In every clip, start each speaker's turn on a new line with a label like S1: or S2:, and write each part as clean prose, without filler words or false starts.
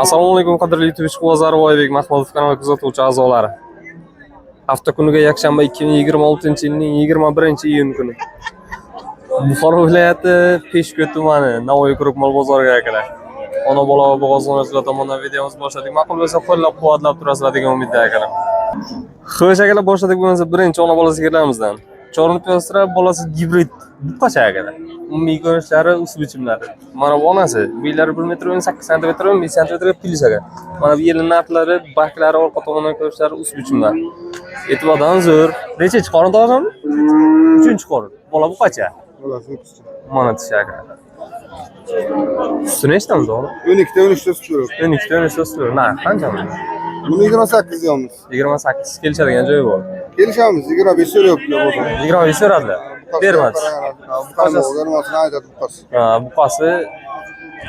S1: Assalomu alaykum qadrli Twitch bozori Oybek Mahmudov kanali kuzatuvchi a'zolari. Hafta kuniga yakshanba 2026-yilning 21-iyun kuni Buxoro viloyati Peshku tumani Navoiy guruh mol bozoriga akalar. Ona bola va bo'g'ozxonachilar tomonidan videomiz boshladik. Ma'qul bo'lsa qo'llab-quvvatlab turasizlar degan umidda akalar. Xo'sh akalar, boshladik bo'lmasa birinchi ona bola sigirlarimizdan. Chorni piyostra bolasi gibrid buqacha akalar. Umumiy ko'rinishlari, usul bichimlari. Mana bu onasi, bu yillari 1 metr 8 sm, 1 sm plyus aka. Mana bu yilning narxlari, baklari, orqa tomondan ko'rishlari, usul bichimlari. E'tibordan zo'r. Nechinchi qorin tog'am? 3-qorin. Bola buqacha.
S2: Bolasi
S1: Mana tish aka. Sut nechtamiz o'g'lim?
S2: 12 ta 13 ta sut beradi.
S1: 12 ta 13 ta sut. Narx qanchami?
S2: Buni 28 deymiz.
S1: 28 kelishadigan joyi bor.
S2: Kelishamiz, 25 so'rayaptilar bo'lsa.
S1: 25 so'radilar. Bermadi. Buqasi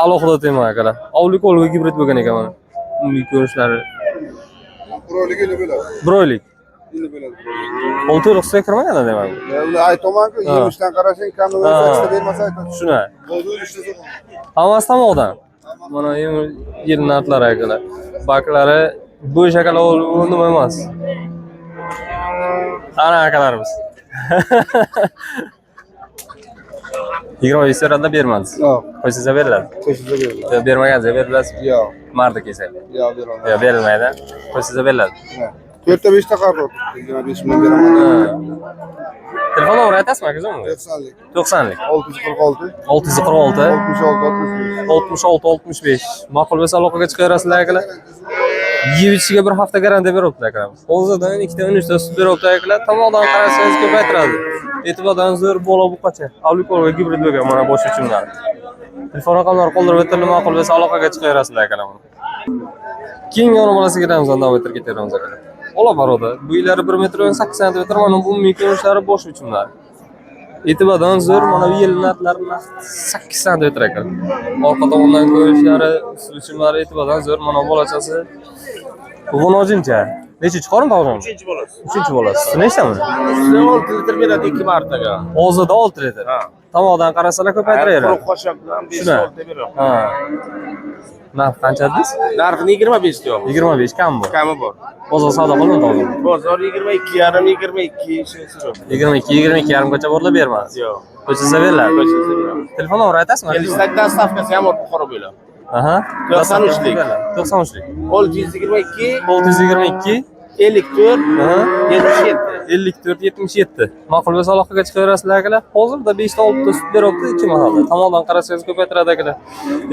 S1: alohida tema akalar. Ovlik o'lga gibrid bo'lgan ekan mana. Umumiy ko'rishlari.
S2: Broylik ele bo'ladi.
S1: Broylik.
S2: Ele bo'ladi.
S1: O'ltirishga kirmagan demak.
S2: Ular aytamanku, 20 dan qarashing, kamida 8 ta bermasa aytadi.
S1: Shuna. Hammasi tamoqdan. Mana yil narxlari akalar. Baklari bo'sh akalar nima emas. Ana akalarimiz. 25 so'rada bermamiz.
S2: Yo'q.
S1: Qo'shsa beriladi.
S2: Qo'shsa beriladi.
S1: Bermagansa berilasiz.
S2: Yo'q.
S1: Mardi kelsa.
S2: Yo'q, beriladi.
S1: Yo'q, berilmaydi. Qo'shsa beriladi.
S2: 4 ta 5 ta qaror. 25 ming beraman.
S1: Telefon nomeri aytasizmi akazim?
S2: 90lik.
S1: 90lik.
S2: 646
S1: 646
S2: 66
S1: 65. Ma'qul bo'lsa aloqaga chiqaverasizlar akalar. Yevishiga bir hafta garantiya beryapti akalarimiz. Hozirdan 2 ta 13 ta sut beryapti akalar. Tomoqdan qarasangiz ko'paytiradi. E'tibordan zo'r bola buqacha. Avlikolga gibrid bo'lgan mana bosh uchunlar. Telefon raqamlari qoldirib o'tildi, ma'qul bo'lsa aloqaga chiqaverasizlar akalar. Keyingi ona bolasiga davom ettirib ketaveramiz akalar. Ola baroda. Bu yillari 1 metr 8 sm mana bu umumiy ko'rinishlari bosh uchunlar. E'tibordan zo'r mana bu yil narxlari 8 sm ekan. Orqa tomondan ko'rishlari, usul bichimlari e'tibordan zo'r. Mana bolachasi G'unojincha. Nechinchi qorin tog'am?
S2: 3-bolasi.
S1: 3-bolasi. Nechtami?
S2: 6 litr beradi 2 martaga.
S1: Hozirda 6 litr.
S2: Ha.
S1: Tomoqdan qarasalar ko'paytiraveradi.
S2: Quruq qo'shib bilan 5-6 beradi.
S1: Ha. Narx qancha dedingiz?
S2: Narxini 25 deyapmiz.
S1: 25 kam bor.
S2: Kami bor.
S1: Bozor savdo qilmadi tog'am.
S2: Bozor 22,5 so'rab.
S1: 22 yarimgacha borlar bermadi.
S2: Yo'q.
S1: Qo'shsa beriladi.
S2: Qo'shilsa beradi.
S1: Telefon nomeri aytasizmi?
S2: Instagram stavkasi ham Buxoro bo'ladi.
S1: Aha.
S2: 93lik.
S1: 93lik.
S2: 622
S1: 622
S2: 54
S1: aha
S2: 77.
S1: 54 77. Ma'qul bo'lsa aloqaga chiqaverasizlar akalar. Hozirda 5 ta 6 ta sut beryapti 2 mahalda. Tomondan qarasangiz ko'paytiradi akalar.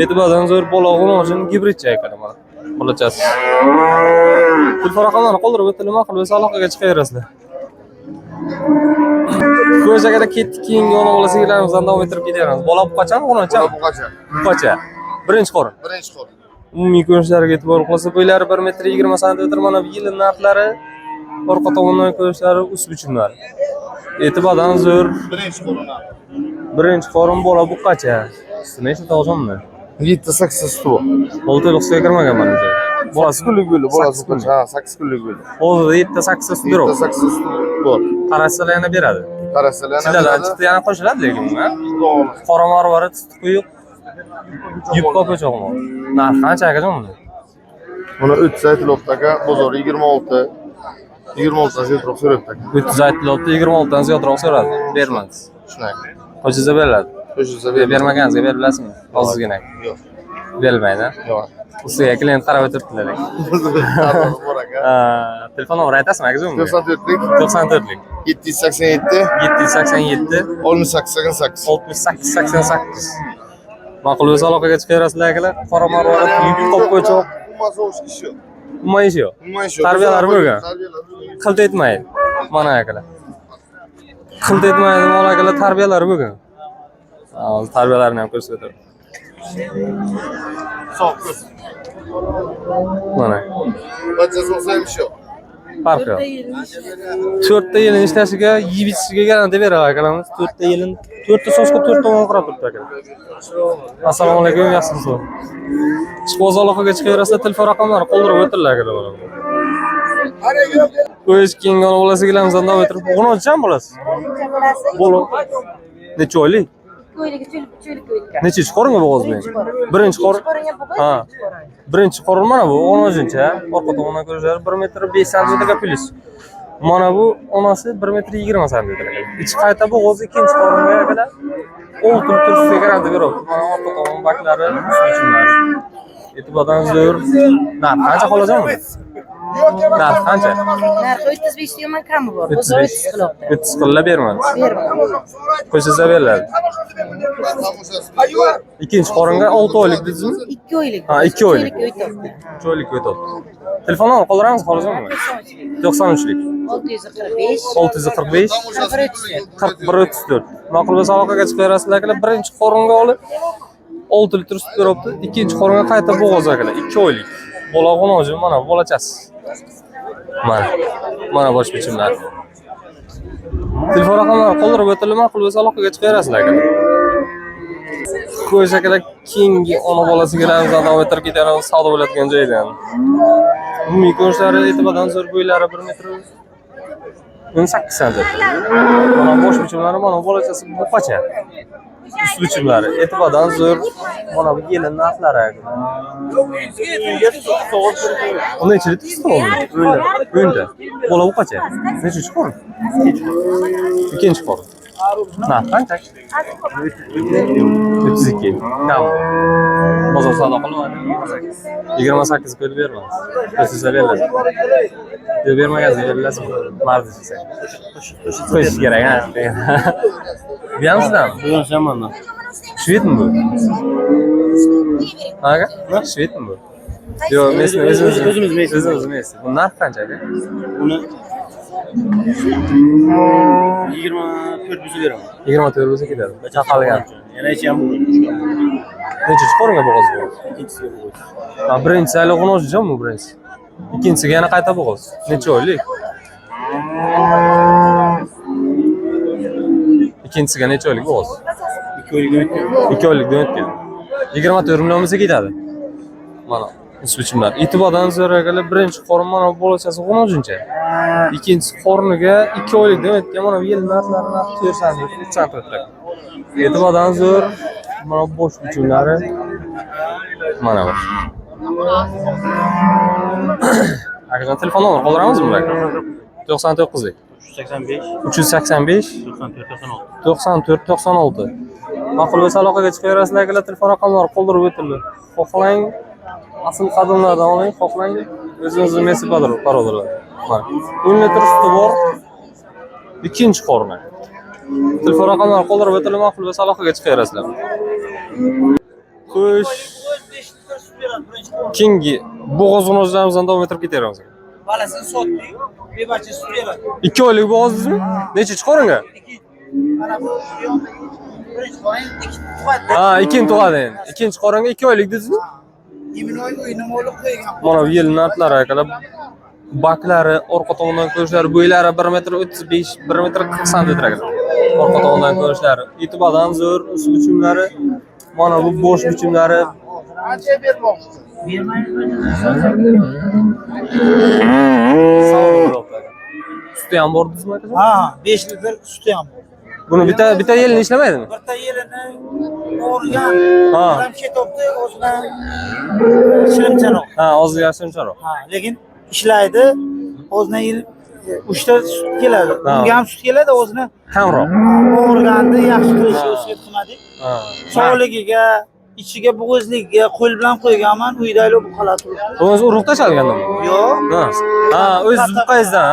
S1: E'tibordan zo'r bola uchun gibridcha akalar mana. Bolachasi. Telefon raqamlarini qoldirib o'tildi, ma'qul bo'lsa aloqaga chiqaverasizlar. Xo'sh akalar, ketdik keyingi ona bola sigirlarimizdan davom ettirib ketaveramiz. Bola buqachami, o'g'loncha?
S2: Buqacha.
S1: Buqacha. Birinchi qorin.
S2: Birinchi qo'l.
S1: Umumiy ko'rinishlariga e'tibor qilsa, bo'ylari 1 metr 20 sm mana bu yil narxlari, orqa tomondan ko'rishlari, usul bichimlari. E'tibordan zo'r.
S2: Birinchi qo'lini.
S1: Birinchi qorin bola buqacha. Nechta tog'ammi?
S2: 7-8 suv.
S1: 6 yilga kirmagan menimcha.
S2: Bolasi kunlik bo'ldi, bolasi buqacha. Ha, 8 kunlik bo'ldi.
S1: Hozirda 7-8 sut beradi.
S2: 8 suv bor.
S1: Qarashsalar yana beradi.
S2: Qarasalar
S1: Chidalar chiqdi yana qo'shiladi lekin buna. Qora marvarid sut quyuq. Yupqa ko'choqmi? Narx qancha akajon buni?
S2: Buni 300 aytilyapti aka, bozor 26. 26 dan ziyodroq so'rayapti aka.
S1: 300 aytilyapti, 26 dan ziyodroq so'radi. Bermadi.
S2: Shunaqa.
S1: Qo'shilsa beriladi.
S2: Qo'shilsa
S1: Bermaganingizga berilasizmi? Hozirgina.
S2: Yo'q.
S1: Berilmaydi.
S2: Yo'q.
S1: Ustiga klient qarab o'tiribdilar.
S2: Bor aka.
S1: Telefon nomeri aytasizmi akazim?
S2: 94lik
S1: 94lik
S2: 787
S1: 787
S2: 6888.
S1: 6888. Ma'qul bo'lsa aloqaga chiqaverasizlar akalar. Qora marvarid yupqa ko'choq.
S2: Umuman o'z kishi yo'q.
S1: Umuman ish yo'q.
S2: Umuman ish yo'q.
S1: Tarbiyalari bo'lgan. Qilt etmaydi. Mana akalar. Qilt etmaydi, mana akalar tarbiyalari bo'lgan. Hozir tarbiyalarini ham ko'rsatib.
S2: Sog' ko'z.
S1: Mana.
S2: Bachasi bo'lsa ham ish yo'q.
S1: Farqi yo'q. 4 ta yilin ishlashiga, yevishiga garantiya beradi akalarimiz. 4 ta yilin 4 ta so'zga 4 tomon qarab turibdi akalar. Assalomu alaykum, yaxshimisiz? Chiqoz aloqaga chiqaverasizlar, telefon raqamlarini qoldirib o'tirlar akalar. Qo'yish keyingi ona bolasigalarimizni davom ettirib, o'g'loncham bo'lasiz? Bo'lo. Necha oylik?
S3: oylik, cho'lik oylik.
S1: Nechinchi qoringa bo'g'oz men? Birinchi qorin. Ha. Birinchi qorin mana bu 10-chi. Orqa tomondan ko'rishlari 1 metr 5 santimetrga plus. Mana bu onasi 1 metr 20 santimetrga. Ichi qayta bo'g'oz ikkinchi qoringa akalar. O'ltirib turishga qarab beradi. Mana orqa tomon baklari, uchimlari. E'tibordan zo'r. Narx qancha qolajami? Narx qancha?
S3: Narxi 35 so'mdan kami bor. Bozor 30 qilyapti.
S1: 30 qilib bermadi. Qo'shilsa beriladi. Ikkinchi qoringa 6 oylik dedingizmi?
S3: 2 oylik.
S1: Ha, 2 oylik. 2 oylik o'tadi. Telefon nomeri qoldiramiz xohlasanmi? 93lik.
S3: 645
S1: 645
S3: 4134.
S1: 4134. Ma'qul bo'lsa aloqaga chiqaverasizlar akalar. Birinchi qoringa olib 6 litr sut beribdi. Ikkinchi qoringa qayta bo'g'oz akalar. 2 oylik. Bola g'onoji mana bolachasi. Mana bosh bichimlar. Telefon raqamlari qoldirib o'tilib, ma'qul bo'lsa aloqaga chiqaverasizlar akalar. Qo'yish akalar keyingi ona bolasigalarimiz davom ettirib ketamiz savdo bo'ladigan joydan. Umumiy ko'rishlari e'tibordan zo'r, bo'ylari 1 metr 18 santimetr. Mana bosh bichimlari, mana bolachasi buqacha. Ust bichimlari e'tibordan zo'r. Mana bu yelin narxlari. Uni ichida tuzmi? O'nta. Bola buqacha. Nechinchi qorin? Ikkinchi qorin. Narx qancha? 32. Tamam. Bozor savdo qilinadi. 28 qo'yib beramiz. Qo'shsa beriladi. Yo'q, bermagansiz beriladi. Mardi desa. Qo'shish kerak, ha. Bilamsizmi?
S4: Bilamman.
S1: Shvedmi bu? Aga? Shvedmi bu? Yo'q, mesni o'zimiz mes. Bu narx qancha aka?
S4: Uni 24 bo'lsa beraman.
S1: 24 bo'lsa ketadi. Chaqalgan.
S4: Yana ham bu.
S1: Nechinchi qoringa bo'g'oz bu?
S4: Ikkinchisiga bo'g'oz.
S1: Ha, birinchi saylovga o'xshaymi bu birinchi? Ikkinchisiga yana qayta bo'g'oz. Necha oylik? Ikkinchisiga necha oylik bo'g'oz?
S4: 2 oylikdan o'tgan.
S1: 2 oylikdan o'tgan. 24 million bo'lsa ketadi. Mana ust bichimlar. E'tibordan zo'r akalar, birinchi qorin mana bu bolachasi g'onojuncha. Ikkinchi qorniga 2 oylikdan o'tgan mana bu yil narxlari 4 santimetr, 3 santimetr. E'tibordan zo'r. Mana bosh bichimlari. Mana bu. Akajon telefon nomeri qoldiramizmi? 99lik. 385 94 96. Ma'qul bo'lsa aloqaga chiqaverasizlar akalar. Telefon raqamlari qoldirib o'tildi. Xohlang asl qadimlardan oling, xohlang o'zingizni Messi barodarlar. Mana 10 litr suti bor. Ikkinchi qorni. Telefon raqamlari qoldirib o'tildi. Ma'qul bo'lsa aloqaga chiqaverasizlar. Xo'sh. Keyingi bo'g'oz g'unojlarimizdan davom ettirib ketaveramiz.
S5: Balasini sotdik, bebacha sut beradi.
S1: 2 oylik bo'g'ozdingizmi? Nechinchi qoringa?
S5: Mana bu birinchi qorin, ikkinchi tug'adi.
S1: Ha, ikkinchi tug'adi endi. Ikkinchi qoringa 2 oylik dedingizmi?
S5: Iminoy o'yinni o'ylab qo'ygan.
S1: Mana bu yil narxlari akalar. Baklari, orqa tomondan ko'rishlari, bo'ylari 1 metr 35, 1 metr 40 santimetr akalar. Orqa tomondan ko'rishlari, e'tibordan zo'r, ust bichimlari, mana bu bosh bichimlari.
S5: Qancha bermoqchi?
S1: Suti ham bor dedingizmi aka?
S5: Ha, 5 litr suti ham bor.
S1: Buni bitta yilni ishlamaydimi?
S5: Bitta yerini o'rgan.
S1: Ha.
S5: Ham ketibdi, o'zidan shirincharoq.
S1: Ha, ozgina shuncharoq.
S5: Ha, lekin ishlaydi. O'zidan yil 3 ta sut keladi. Unga ham sut keladi, o'zini
S1: Kamroq.
S5: o'rgandi, yaxshi qilishga o'sib qilmadik.
S1: Ha.
S5: Sog'ligiga, ichiga bo'g'izligiga qo'l bilan qo'yganman, uydaylar bu holat turibdi.
S1: O'zingiz urug' tashalganmi?
S5: Yo'q.
S1: Ha, o'z buqayizdan,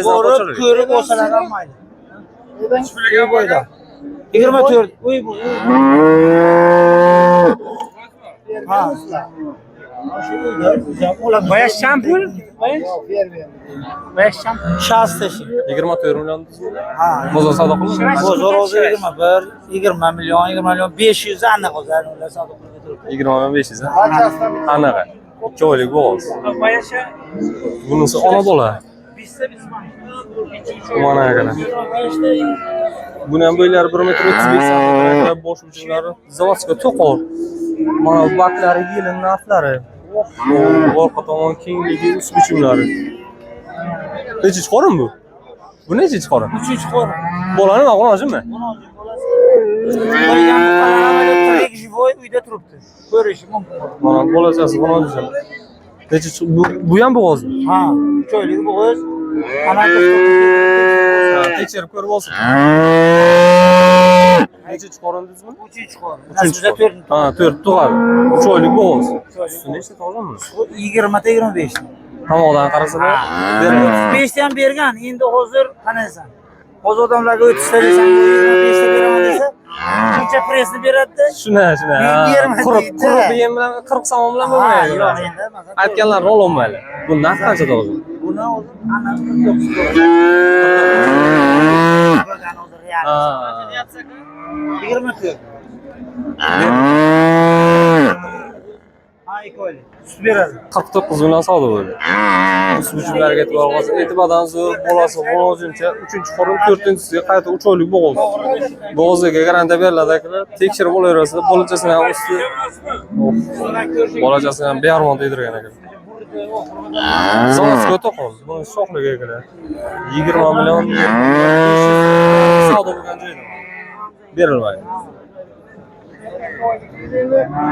S5: Ko'rib, ko'rib olsalar ham mayli. Uy bo'yda. 24 uy bu. Ha. Bayaş şampul? Bayaş şampul. Şans taşı.
S1: 24 million dedingizmi?
S5: Ha.
S1: Bozor savdo qilib.
S5: Bozor o'zi 21, 20 million, 20 million 500 aniq o'zlari ular savdo qilib turibdi.
S1: 20 million 500. Anaqa. 2 oylik bo'g'oz.
S5: Bayaşa
S1: Bunisi ona bola. Mana akalar. Buni ham bo'ylari 1 metr 35 santimetr, bosh bichimlari zavodga to'qol. Mana bu baklari, yelin narxlari. Orqa tomon kengligi, ust bichimlari. Nechinchi qorin bu? Bu nechinchi qorin?
S5: 3-chi qo'rin.
S1: Bolani va g'unojimi?
S5: Qo'ygan bu amaliyot tirik jivoy uyda turibdi. Ko'rish mumkin.
S1: Mana bolachasi buni desa. Necha bu ham bo'g'ozmi?
S5: Ha, 3 oylik bo'g'iz.
S1: Tekshirib ko'rib olsin. Nechinchi qorindingizmi?
S5: 3-chi qorin. Nasibda 4.
S1: Ha, 4 tug'adi. 3 oylik bo'g'oz. Nechta tug'ganmi?
S5: 20 ta 25.
S1: Tomoqdan qarasalar,
S5: 5 ta ham bergan. Endi hozir qanaysan? Hozir odamlarga 30 ta desang, 25 ta beraman desa, shuncha presni beradi-da.
S1: shuna. Quruq yem bilan 40 somon bilan bo'lmaydi.
S5: Yo'q endi.
S1: Aytganlarni ololmaydi. Bu narx qancha to'g'ri?
S5: Buni hozir ana 49
S1: Ha.
S5: 24. Ha, 2 oylik. Sut beradi.
S1: 49 bilan savdo bo'ldi. O'suvchilarga e'tibor qilsa, e'tibordan zo'r bolasi bo'lguncha 3-qorin 4-siga qayta 3 oylik bo'g'oz. Bo'g'oziga garantiya beriladi akalar. Tekshirib olaverasizlar, bolachasini ham usti. Bolachasini ham bearmon deydirgan ekan. Zavod to'qol. Buni shoxliga akalar. 20 million savdo bo'lgan joyda berilmaydi.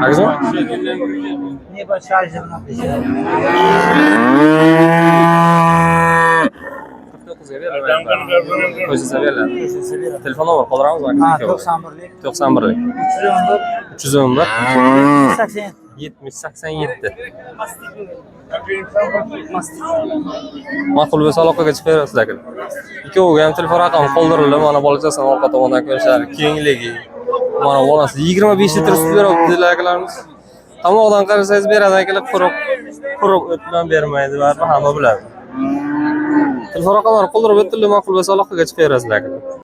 S1: Agizmi?
S5: Ne bor sharjim bilan beshadi.
S1: 49 ga berilmaydi. Qo'shsa beriladi. Telefon nomer qoldiramizmi?
S5: Ha, 91lik.
S1: 91lik.
S5: 311
S1: 311 70 87. Ma'qul bo'lsa aloqaga chiqaverasizlar akalar. Ikkoviga ham telefon raqami qoldirildi. Mana bolachasini orqa tomondan ko'rishadi. Kengligi. Mana bolasi 25 litr sut beradi dedilar akalarimiz. Tomoqdan qarasangiz beradi akalar, quruq o't bilan bermaydi, baribir hamma biladi. Telefon raqamlarini qoldirib o'tdilar, ma'qul bo'lsa aloqaga chiqaverasizlar akalar.